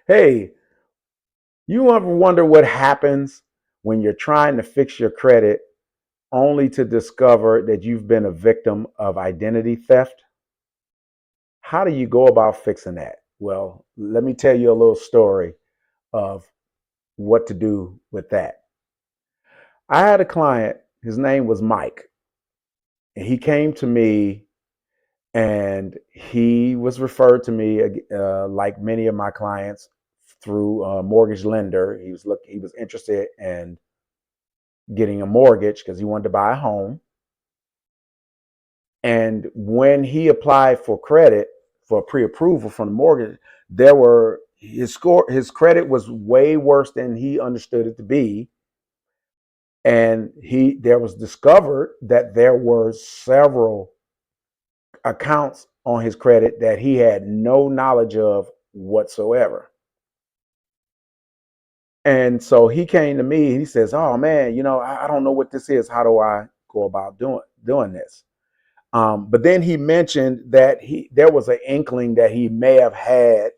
Hey, you ever wonder what happens when you're trying to fix your credit only to discover that you've been a victim of identity theft? How do you go about fixing that? Well, let me tell you a little story of what to do with that. I had a client, his name was Mike, and he came to me and he was referred to me, like many of my clients, through a mortgage lender. He was interested in getting a mortgage because he wanted to buy a home. And when he applied for credit for pre-approval from the mortgage, there were his credit was way worse than he understood it to be. And he there was discovered that there were several accounts on his credit that he had no knowledge of whatsoever. And so he came to me and he says, "Oh man, I don't know what this is. How do I go about doing this?" But then he mentioned that there was an inkling that he may have had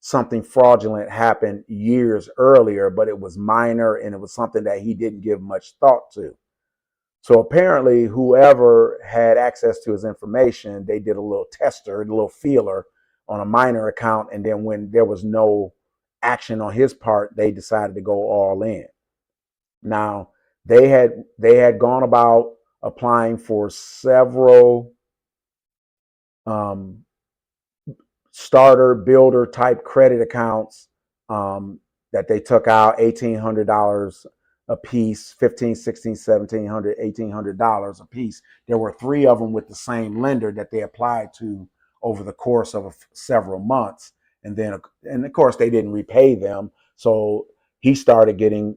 something fraudulent happen years earlier, but it was minor and it was something that he didn't give much thought to. So apparently, whoever had access to his information, they did a little tester, a little feeler on a minor account, and then when there was no action on his part, they decided to go all in. Now they had gone about applying for several um, starter builder type credit accounts that they took out $1,800 a piece, 15, 16, 1700, $1,800 a piece. There were three of them with the same lender that they applied to over the course of several months. And of course, they didn't repay them. So he started getting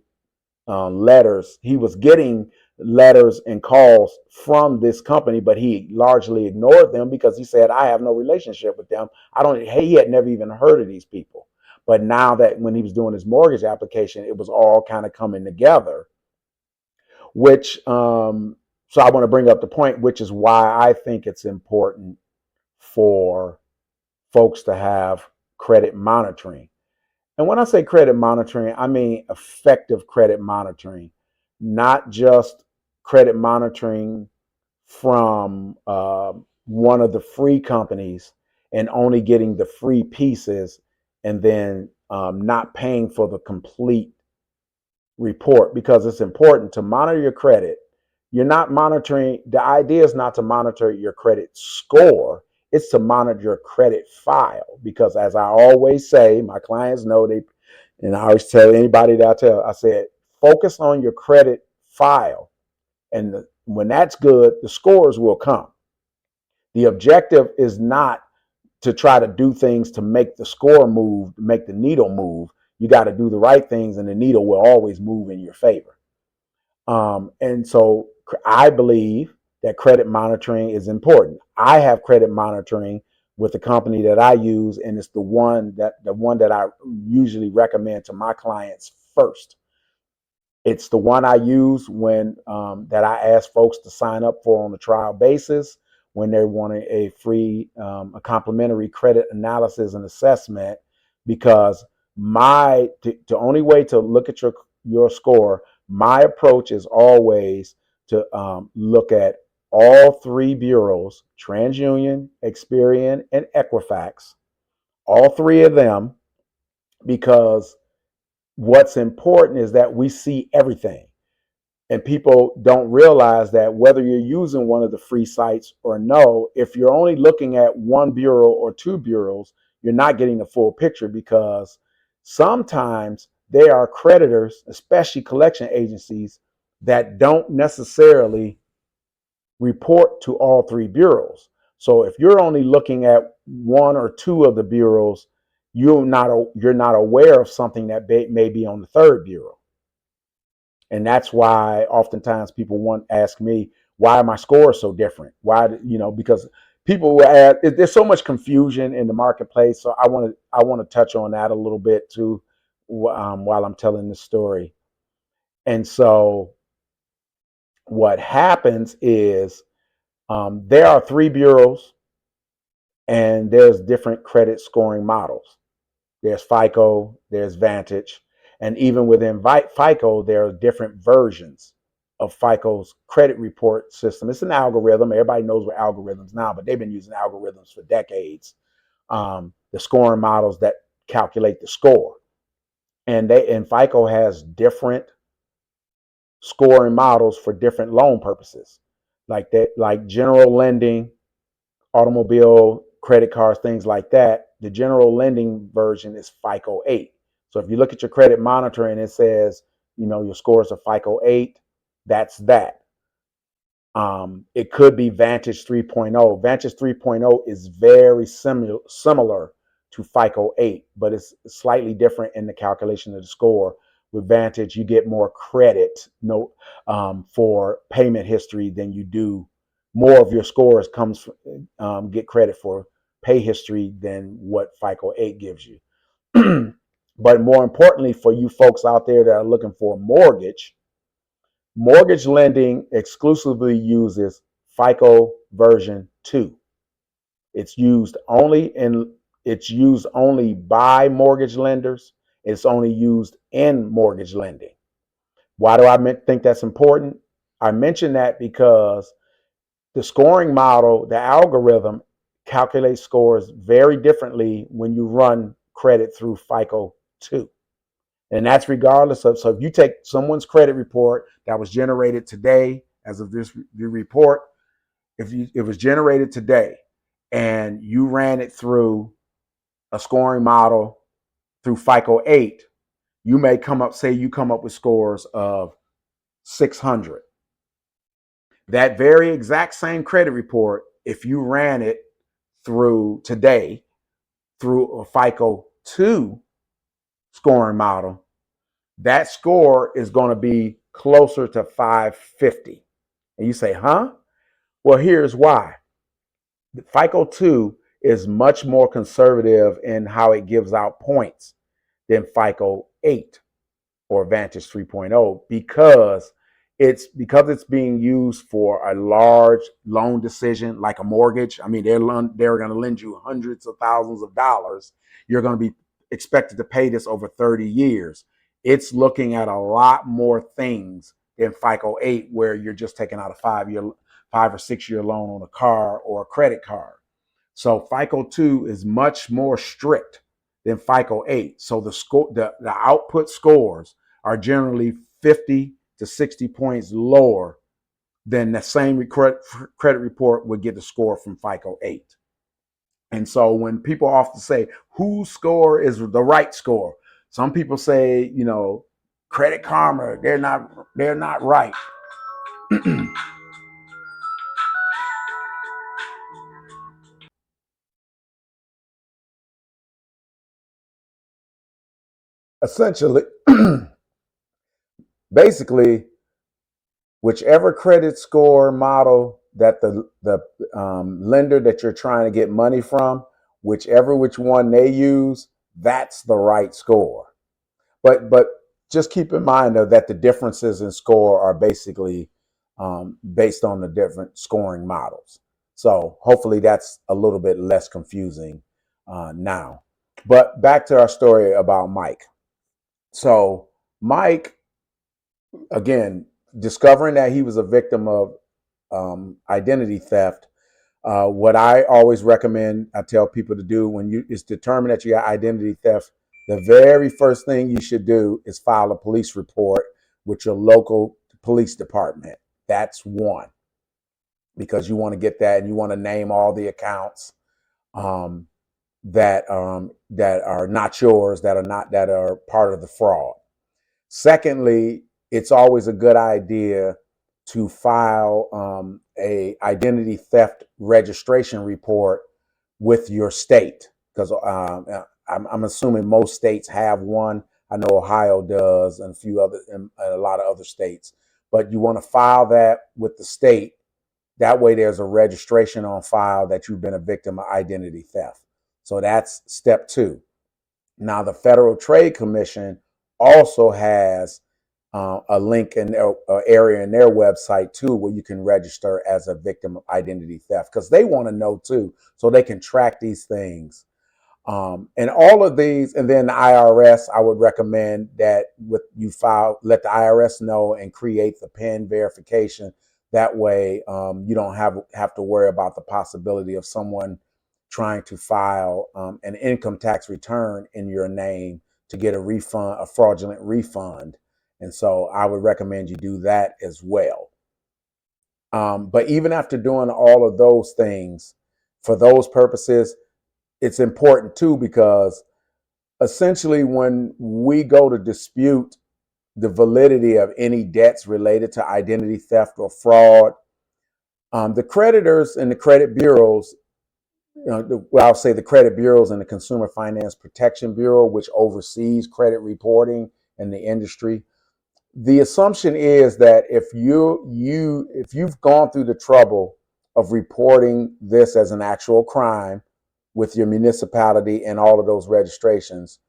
letters. He was getting letters and calls from this company, but he largely ignored them because he said, "I have no relationship with them. I don't." He had never even heard of these people. But now that when he was doing his mortgage application, it was all kind of coming together. Which, so I want to bring up the point, which is why I think it's important for folks to have credit monitoring. And when I say credit monitoring, I mean effective credit monitoring, not just credit monitoring from one of the free companies and only getting the free pieces and then not paying for the complete report, because it's important to monitor your credit. You're not monitoring, the idea is not to monitor your credit score, it's to monitor your credit file. Because as I always say, my clients know and I always tell anybody that I said, focus on your credit file. And when that's good, the scores will come. The objective is not to try to do things to make the score move, make the needle move. You got to do the right things, and the needle will always move in your favor. And so I believe that credit monitoring is important. I have credit monitoring with the company that I use, and it's the one that I usually recommend to my clients first. It's the one I use when that I ask folks to sign up for on a trial basis when they're wanting a complimentary credit analysis and assessment, because the only way to look at your score, my approach is always to look at all three bureaus: TransUnion, Experian, and Equifax, all three of them, because what's important is that we see everything. And people don't realize that whether you're using one of the free sites or no, if you're only looking at one bureau or two bureaus, you're not getting the full picture, because sometimes there are creditors, especially collection agencies, that don't necessarily report to all three bureaus. So if you're only looking at one or two of the bureaus, you're not aware of something that may be on the third bureau. And that's why oftentimes people ask me, why are my scores so different? Because people will add, there's so much confusion in the marketplace. So I want to touch on that a little bit too, while I'm telling this story. And so what happens is, there are three bureaus and there's different credit scoring models. there's FICO, there's Vantage, and even within FICO, there are different versions of FICO's credit report system. It's an algorithm. Everybody knows what algorithms now, but they've been using algorithms for decades. The scoring models that calculate the score, and FICO has different scoring models for different loan purposes, like that, like general lending, automobile, credit cards, things like that. The general lending version is FICO 8. So if you look at your credit monitor and it says, your scores are FICO 8, that's that. It could be Vantage 3.0. Vantage 3.0 is very similar to FICO 8, but it's slightly different in the calculation of the score. With Vantage, you get more credit for payment history than you do. More of your scores get credit for pay history than what FICO 8 gives you. But more importantly, for you folks out there that are looking for a mortgage lending exclusively uses FICO version 2. It's used only by mortgage lenders. It's only used in mortgage lending. Why do I think that's important? I mention that because the scoring model, the algorithm, calculates scores very differently when you run credit through FICO 2. And that's regardless of, so if you take someone's credit report that was generated today, as of this report, if it was generated today and you ran it through a scoring model through FICO 8, you may come up with scores of 600. That very exact same credit report, if you ran it through today through a FICO 2 scoring model, that score is going to be closer to 550. And you say, huh? Well, here's why. The FICO 2 is much more conservative in how it gives out points than FICO 8 or Vantage 3.0 because it's being used for a large loan decision like a mortgage. I mean, they're going to lend you hundreds of thousands of dollars. You're going to be expected to pay this over 30 years. It's looking at a lot more things than FICO 8, where you're just taking out a 5 or 6 year loan on a car or a credit card. So FICO 2 is much more strict than FICO 8. So the output scores are generally 50 to 60 points lower than the same credit report would get the score from FICO 8. And so when people often say, whose score is the right score? Some people say, Credit Karma, they're not right. Essentially, basically, whichever credit score model that the lender that you're trying to get money from, which one they use, that's the right score. But just keep in mind though that the differences in score are basically based on the different scoring models. So hopefully that's a little bit less confusing now. But back to our story about Mike. So Mike, again, discovering that he was a victim of identity theft. What I always recommend, I tell people to do when you is determine that you got identity theft. The very first thing you should do is file a police report with your local police department. That's one, because you want to get that and you want to name all the accounts um, that are not yours, that are part of the fraud. Secondly, it's always a good idea to file a identity theft registration report with your state, because I'm assuming most states have one. I know Ohio does, and a lot of other states. But you want to file that with the state. That way, there's a registration on file that you've been a victim of identity theft. So that's step two. Now, the Federal Trade Commission also has a link in their area in their website too, where you can register as a victim of identity theft, because they want to know too, so they can track these things. And all of these, and then the IRS, I would recommend that with you file, let the IRS know and create the PIN verification. That way, you don't have to worry about the possibility of someone trying to file an income tax return in your name to get a refund, a fraudulent refund. And so I would recommend you do that as well. But even after doing all of those things, for those purposes, it's important too, because essentially when we go to dispute the validity of any debts related to identity theft or fraud, the creditors and the credit bureaus, well, I'll say the credit bureaus and the Consumer Finance Protection Bureau, which oversees credit reporting in the industry. The assumption is that if you've gone through the trouble of reporting this as an actual crime with your municipality and all of those registrations,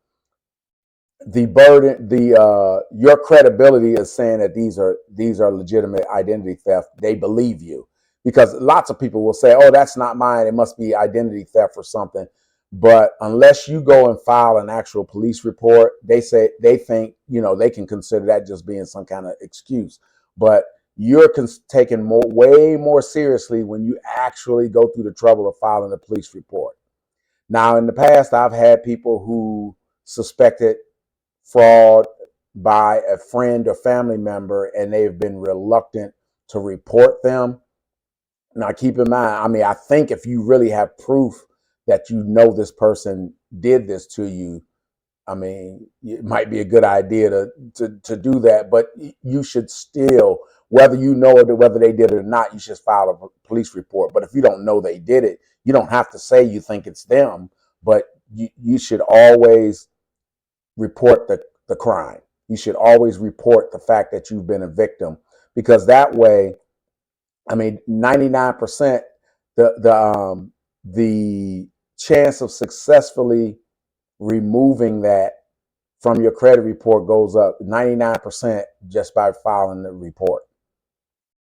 the burden, the your credibility is saying that these are legitimate identity theft. They believe you, because lots of people will say, "Oh, that's not mine. It must be identity theft or something." But unless you go and file an actual police report, they think they can consider that just being some kind of excuse. But you're taken way more seriously when you actually go through the trouble of filing a police report. Now, in the past, I've had people who suspected fraud by a friend or family member, and they've been reluctant to report them. Now, keep in mind, I mean, I think if you really have proof that this person did this to you, I mean, it might be a good idea to do that. But you should still, whether you know it or whether they did it or not, you should file a police report. But if you don't know they did it, you don't have to say you think it's them, but you should always report the crime. You should always report the fact that you've been a victim, because that way, I mean, 99%, the chance of successfully removing that from your credit report goes up 99% just by filing the report.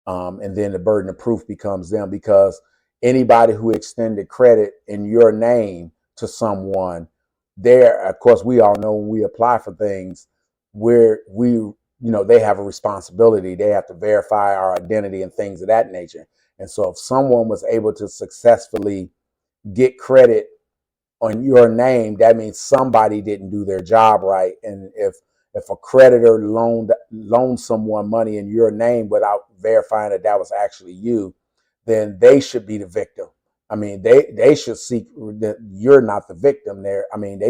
And then the burden of proof becomes them, because anybody who extended credit in your name to someone, there, of course, we all know when we apply for things, where they have a responsibility. They have to verify our identity and things of that nature. And so if someone was able to successfully get credit on your name, that means somebody didn't do their job right. And if a creditor loaned someone money in your name without verifying that was actually you, then they should be the victim. I mean, they should seek that you're not the victim there. I mean,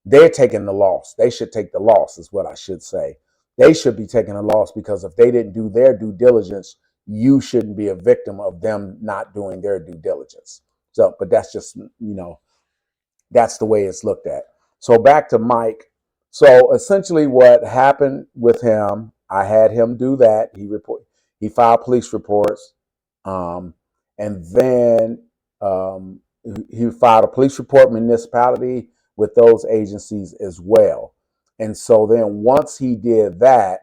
they're taking the loss. They should take the loss, is what I should say. They should be taking a loss, because if they didn't do their due diligence, you shouldn't be a victim of them not doing their due diligence. So, but that's just, that's the way it's looked at. So back to Mike. So essentially what happened with him, I had him do that. He filed police reports. And then he filed a police report municipality with those agencies as well. And so then once he did that,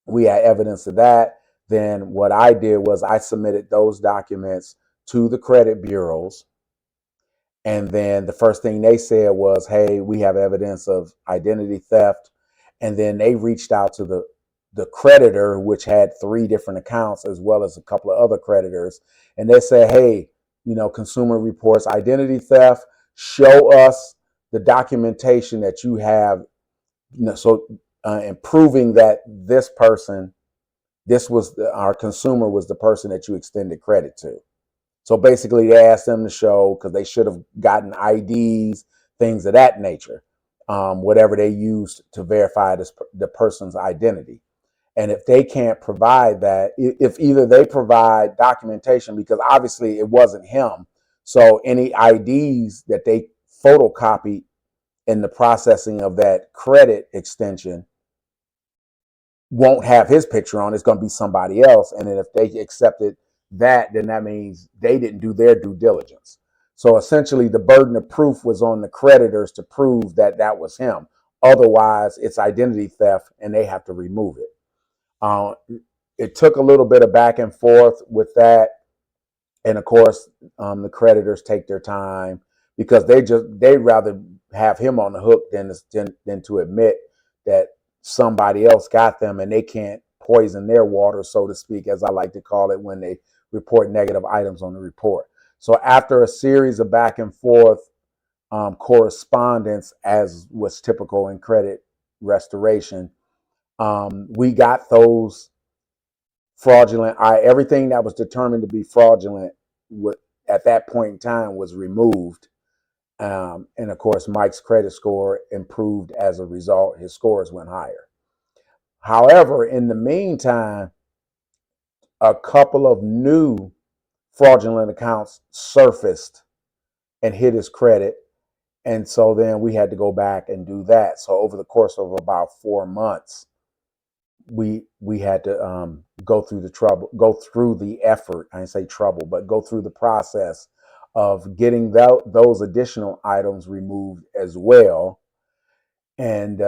we had evidence of that. Then what I did was I submitted those documents to the credit bureaus. And then the first thing they said was, "Hey, we have evidence of identity theft." And then they reached out to the creditor, which had 3 different accounts, as well as a couple of other creditors. And they said, "Hey, Consumer reports identity theft. Show us the documentation that you have, and proving that this person, our consumer was the person that you extended credit to." So basically, they asked them to show, because they should have gotten IDs, things of that nature, whatever they used to verify the person's identity. And if they can't provide that, if either they provide documentation, because obviously it wasn't him, so any IDs that they photocopied in the processing of that credit extension won't have his picture on. It's going to be somebody else. And then if they accepted that, then that means they didn't do their due diligence. So essentially, the burden of proof was on the creditors to prove that that was him. Otherwise, it's identity theft, and they have to remove it. It took a little bit of back and forth with that. And of course, the creditors take their time, because they'd rather have him on the hook than to admit that somebody else got them and they can't poison their water, so to speak, as I like to call it, when they report negative items on the report. So after a series of back and forth correspondence, as was typical in credit restoration, we got those fraudulent. Everything that was determined to be fraudulent at that point in time was removed. And of course, Mike's credit score improved as a result. His scores went higher. However, in the meantime, a couple of new fraudulent accounts surfaced and hit his credit. And so then we had to go back and do that. So over the course of about 4 months, we had to go through the effort. I didn't say trouble, but go through the process of getting those additional items removed as well, and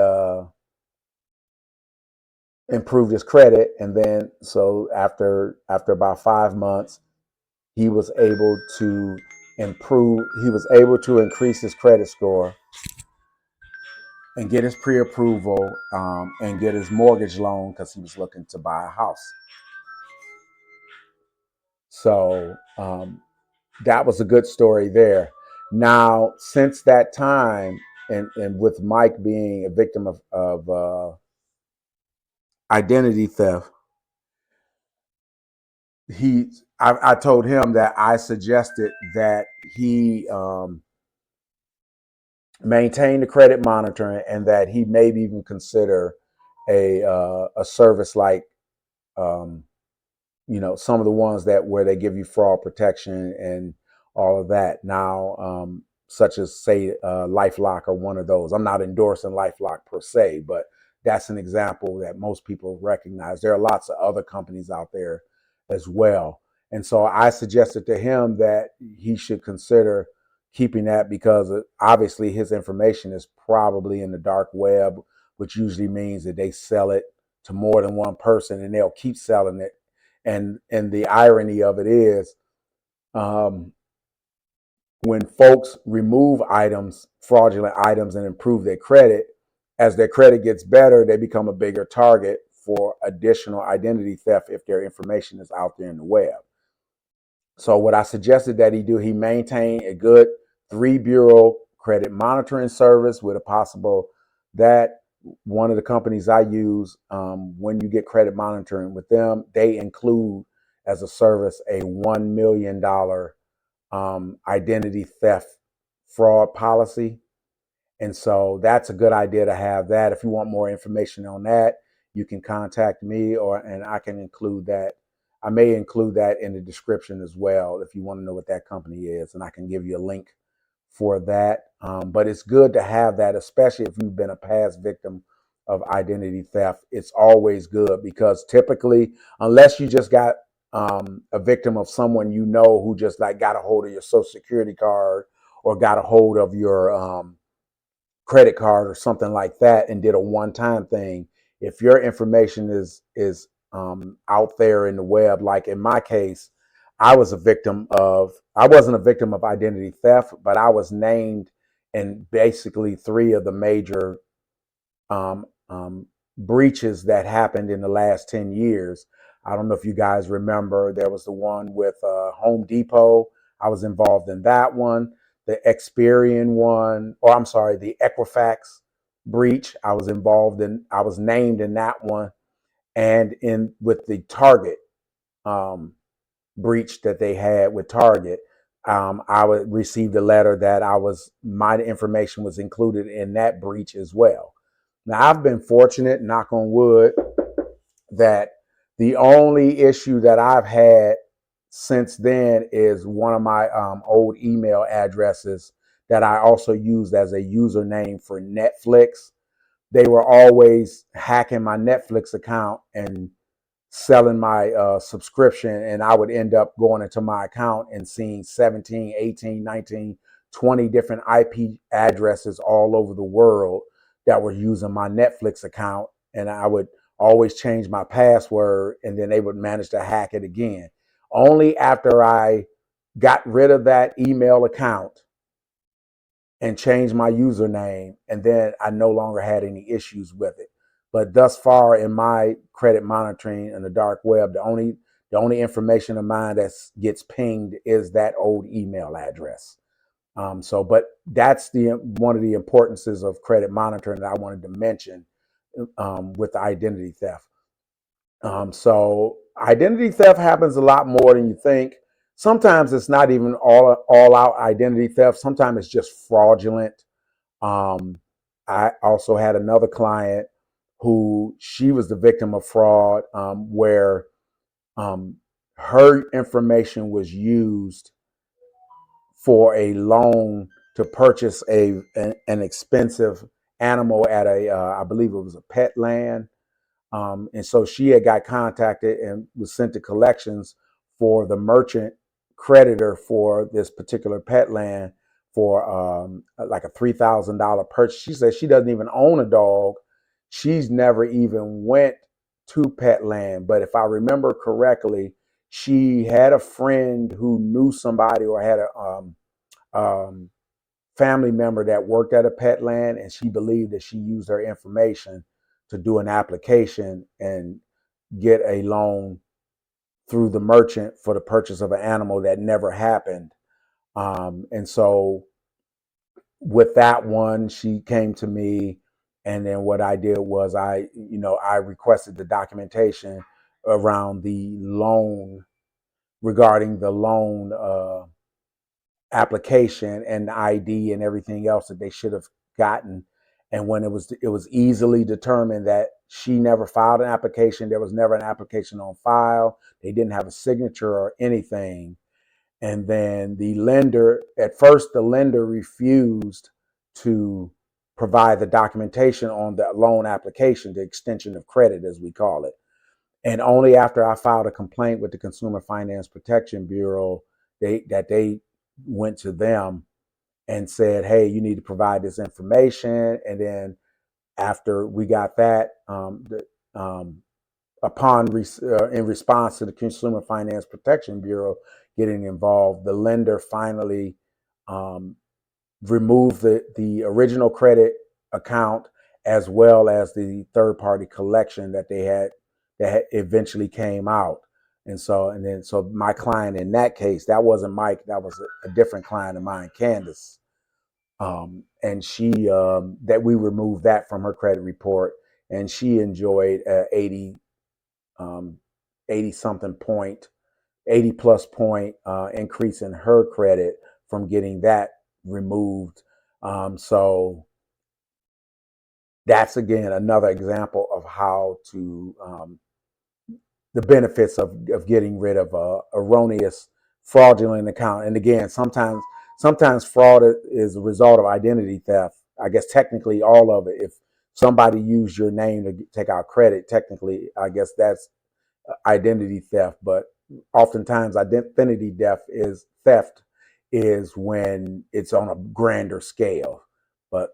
improved his credit. And then so after about 5 months, he was able to improve. He was able to increase his credit score and get his pre-approval, and get his mortgage loan because he was looking to buy a house. So that was a good story there. Now, since that time, and with Mike being a victim of identity theft, I told him that I suggested that he maintain the credit monitoring, and that he maybe even consider a service like um, some of the ones that where they give you fraud protection and all of that now, such as say LifeLock or one of those. I'm not endorsing LifeLock per se, but that's an example that most people recognize. There are lots of other companies out there as well. And so I suggested to him that he should consider keeping that, because obviously his information is probably in the dark web, which usually means that they sell it to more than one person and they'll keep selling it. And the irony of it is, um, when folks remove fraudulent items, and improve their credit, as their credit gets better, they become a bigger target for additional identity theft if their information is out there in the web. So what I suggested that he do, he maintain a good 3 bureau credit monitoring service, with a possible that one of the companies I use, when you get credit monitoring with them, they include as a service a $1 million identity theft fraud policy. And so that's a good idea to have that. If you want more information on that, you can contact me, and I can include that. I may include that in the description as well if you want to know what that company is, and I can give you a link for that. But it's good to have that, especially if you've been a past victim of identity theft. It's always good, because typically, unless you just got a victim of someone who just like got a hold of your social security card, or got a hold of your credit card or something like that, and did a one-time thing. If your information is out there in the web, like in my case, I wasn't a victim of identity theft, but I was named in basically three of the major um, um, breaches that happened in the last 10 years. I don't know if you guys remember, there was the one with Home Depot. I was involved in that one. The Experian one, or I'm sorry, the Equifax breach, I was named in that one. And in with the Target um, breach that they had with Target, received a letter that my information was included in that breach as well. Now, I've been fortunate, knock on wood, that the only issue that I've had since then is one of my old email addresses that I also used as a username for Netflix. They were always hacking my Netflix account and selling my subscription, and I would end up going into my account and seeing 17, 18, 19, 20 different IP addresses all over the world that were using my Netflix account. And I would always change my password, and then they would manage to hack it again. Only after I got rid of that email account and changed my username, and then I no longer had any issues with it. But thus far in my credit monitoring in the dark web, the only information of mine that gets pinged is that old email address. But that's the one of the importances of credit monitoring that I wanted to mention with the identity theft. So identity theft happens a lot more than you think. Sometimes it's not even all out identity theft. Sometimes it's just fraudulent. Um, I also had another client who she was the victim of fraud, where um, her information was used for a loan to purchase an expensive animal at I believe it was a pet land. And so she had got contacted and was sent to collections for the merchant creditor for this particular pet land for like a $3,000 purchase. She said she doesn't even own a dog. She's never even went to pet land. But if I remember correctly, she had a friend who knew somebody or had a um, family member that worked at a pet land, and she believed that she used her information to do an application and get a loan through the merchant for the purchase of an animal that never happened. And so with that one, she came to me, and then what I did was I requested the documentation around the loan, regarding the loan application and the ID and everything else that they should have gotten. And when it was easily determined that she never filed an application, there was never an application on file. They didn't have a signature or anything. And then at first the lender refused to provide the documentation on the loan application, the extension of credit, as we call it. And only after I filed a complaint with the Consumer Finance Protection Bureau, they went to them and said, "Hey, you need to provide this information." And then after we got that, in response to the Consumer Finance Protection Bureau getting involved, the lender finally um, remove the original credit account, as well as the third party collection that eventually came out. And so my client in that case, that wasn't Mike, that was a different client of mine, Candace. And she that we removed that from her credit report, and she enjoyed um, 80 something point 80 plus point increase in her credit from getting that removed. So that's again another example of how to the benefits of getting rid of a erroneous fraudulent account. And again, sometimes fraud is a result of identity theft. I guess technically all of it. If somebody used your name to take out credit, technically, I guess that's identity theft. But oftentimes identity theft is when it's on a grander scale. But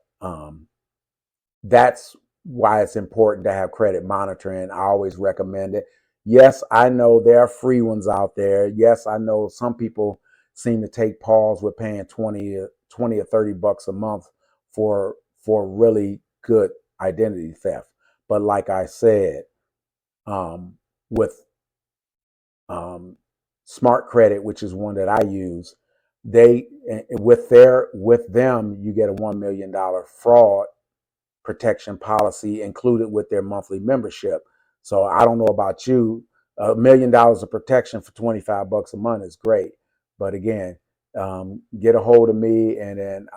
that's why it's important to have credit monitoring. I always recommend it. Yes, I know there are free ones out there. Yes, I know some people seem to take pause with paying 20 or 30 bucks a month for really good identity theft. But like I said, um, with Smart Credit, which is one that I use, they with them you get a $1 million fraud protection policy included with their monthly membership. So I don't know about you, $1 million of protection for 25 bucks a month is great. But again, get a hold of me, and then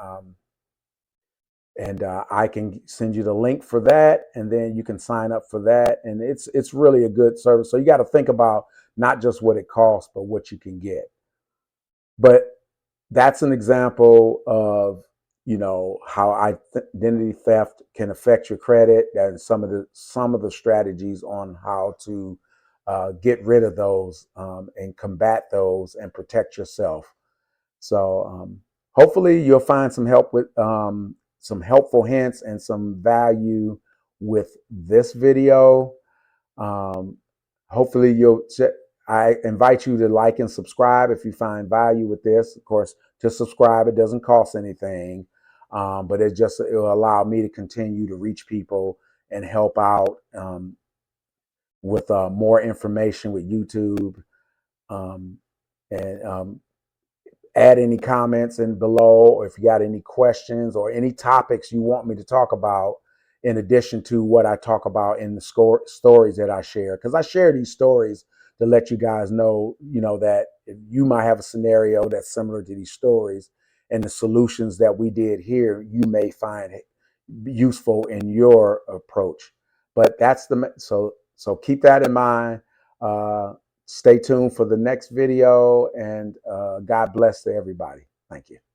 I can send you the link for that, and then you can sign up for that. And it's really a good service. So you got to think about not just what it costs, but what you can get. But that's an example of how identity theft can affect your credit, and some of the strategies on how to get rid of those, and combat those and protect yourself. So hopefully you'll find some help with some helpful hints and some value with this video. Um, Hopefully I invite you to like and subscribe if you find value with this. Of course, to subscribe, it doesn't cost anything. But it'll allow me to continue to reach people and help out with more information with YouTube. Um, and add any comments in below, or if you got any questions or any topics you want me to talk about in addition to what I talk about in the stories that I share, because I share these stories to let you guys know, that if you might have a scenario that's similar to these stories, and the solutions that we did here, you may find it useful in your approach. But so keep that in mind. uh, Stay tuned for the next video, and God bless to everybody. Thank you.